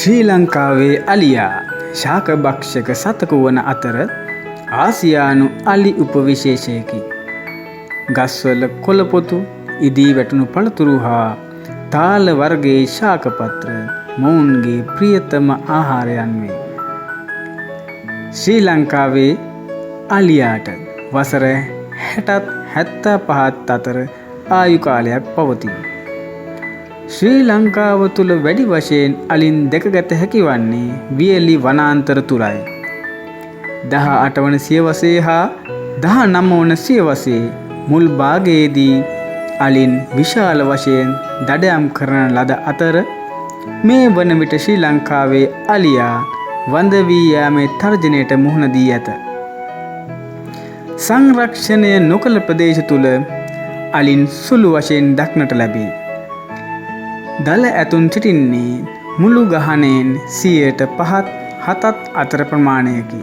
ශ්‍රී ලංකාවේ අලියා ශාක භක්ෂක සතකු වන අතර ආසියානු අලි උපවිශේෂයකි. ගස්වල කොළපොතු ඉදී වැටුණු පළතුරු හා තාල වර්ගයේ ශාකපත්‍ර මොවුන්ගේ ප්‍රියතම ආහාරයන් වේ. ශ්‍රී ලංකාවේ අලියාට වසර 60-75 අතර ආයු කාලයක් පවතී. ශ්‍රී ලංකාව තුළ වැඩි වශයෙන් අලින් දැකගත හැකි වන්නේ වියලි වනාන්තර තුලයි. 18 වන සියවසේ හා 19 වන සියවසේ මුල් භාගයේදී අලින් විශාල වශයෙන් දඩයම් කරන ලද අතර මේ වන විට ශ්‍රී ලංකාවේ අලියා වඳ වී යාමේ තර්ජනයට මුහුණ දී ඇත. සංරක්ෂණය නොකළ ප්‍රදේශ තුල අලින් සුළු වශයෙන් දක්නට ලැබේ. දල ඇතුන් සිටින්නේ මුළු ගහණයෙන් 5-7 අතර ප්‍රමාණයකි.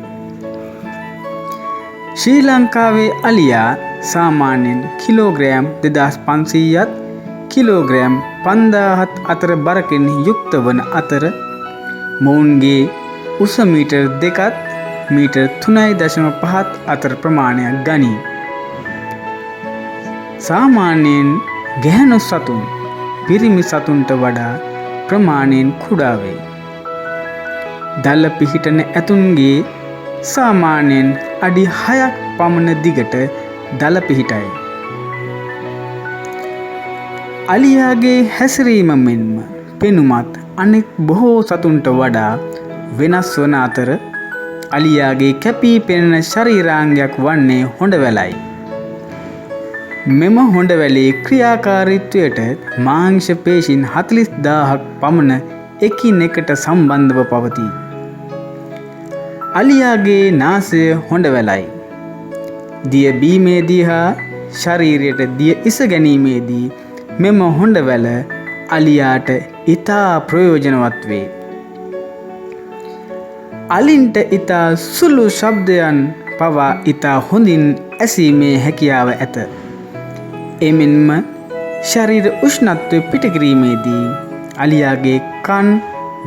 ශ්‍රී ලංකාවේ අලියා සාමාන්‍යයෙන් කිලෝග්‍රෑම් 2500ත් කිලෝග්‍රෑම් 5000ත් අතර බරකින් යුක්ත වන අතර මොවුන්ගේ උස මීටර් 2ත් මීටර් 3.5ත් අතර ප්‍රමාණයක් ගනී. සාමාන්‍යයෙන් ගැහැණු සතුන් පිරිමි සතුන්ට වඩා ප්‍රමාණයෙන් කුඩා වේ. දල පිහිටන ඇතුන්ගේ සාමාන්‍යයෙන් අඩි 6ක් පමණ දිගට දල පිහිටයි. අලියාගේ හැසිරීම මෙන්ම පෙනුමත් අනෙක් බොහෝ සතුන්ට වඩා වෙනස් වන අතර අලියාගේ කැපී පෙනෙන ශරීරාංගයක් වන්නේ හොඬවැලයි. මෙම හොඬවැලේ ක්‍රියාකාරීත්වයට මාංශ පේශීන් 40000ක් පමණ එකිනෙකට සම්බන්ධව පවතී. අලියාගේ නාසය හොඬවැලයි. දිය බීමේදී හා ශරීරයට දිය ඉස ගැනීමේදී මෙම හොඬවැල අලියාට ඉතා ප්‍රයෝජනවත් වේ. අලින්ට ඉතා සුළු ශබ්දයන් පවා ඉතා හොඳින් ඇසීමේ හැකියාව ඇත. එමෙන්ම ශරීර උෂ්ණත්වය පිටකිරීමේදී අලියාගේ කන්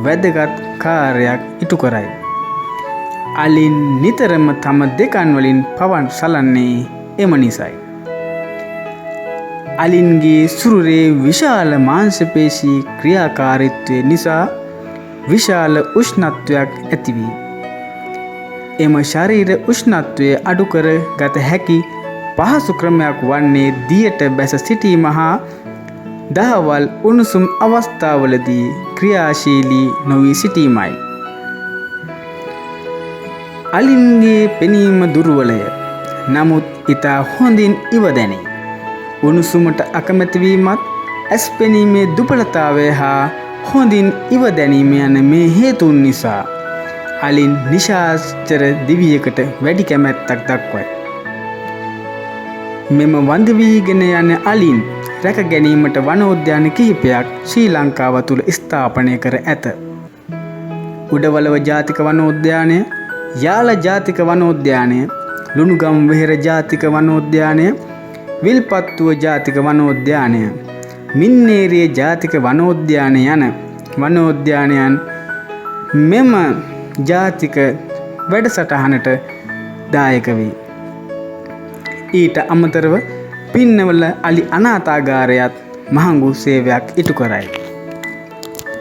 වැදගත් කාර්යයක් ඉටු කරයි. අලින් නිතරම තම දෙකන් වලින් පවන් සලන්නේ එම නිසයි. අලින්ගේ සුරුරේ විශාල මාංශපේශී ක්‍රියාකාරීත්වය නිසා විශාල උෂ්ණත්වයක් ඇතිවී එම ශරීර උෂ්ණත්වය අඩු කර ගත හැකි පහසු ක්‍රමයක් වන්නේ දියට බැස සිටීම හා දහවල් උණුසුම් අවස්ථාවලදී ක්‍රියාශීලී නොවී සිටීමයි. අලින්ගේ පෙනීම දුර්වලය. නමුත් ඉතා හොඳින් ඉවදැනේ. උණුසුමට අකමැති වීමත් ඇස් පෙනීමේ දුබලතාවය හා හොඳින් ඉවදැනීම යන මේ හේතුන් නිසා අලින් නිශාචර දිවියකට වැඩි කැමැත්තක් දක්වයි. මෙම වඳ වීගෙන යන අලින් රැක ගැනීමට වනෝද්‍යාන කිහිපයක් ශ්‍රී ලංකාව තුළ ස්ථාපනය කර ඇත. උඩවලව ජාතික වනෝද්‍යානය, යාල ජාතික වනෝද්‍යානය, ලුණුගම් වෙහෙර ජාතික වනෝද්‍යානය, විල්පත්තුව ජාතික වනෝද්‍යානය, මින්නේරිය ජාතික වනෝද්‍යානය යන වනෝද්‍යානයන් මෙම ජාතික වැඩසටහනට දායක වේ. ඊට අමතරව පින්නවල අලි අනාථාගාරයත් මහඟු සේවයක් ඉටු කරයි.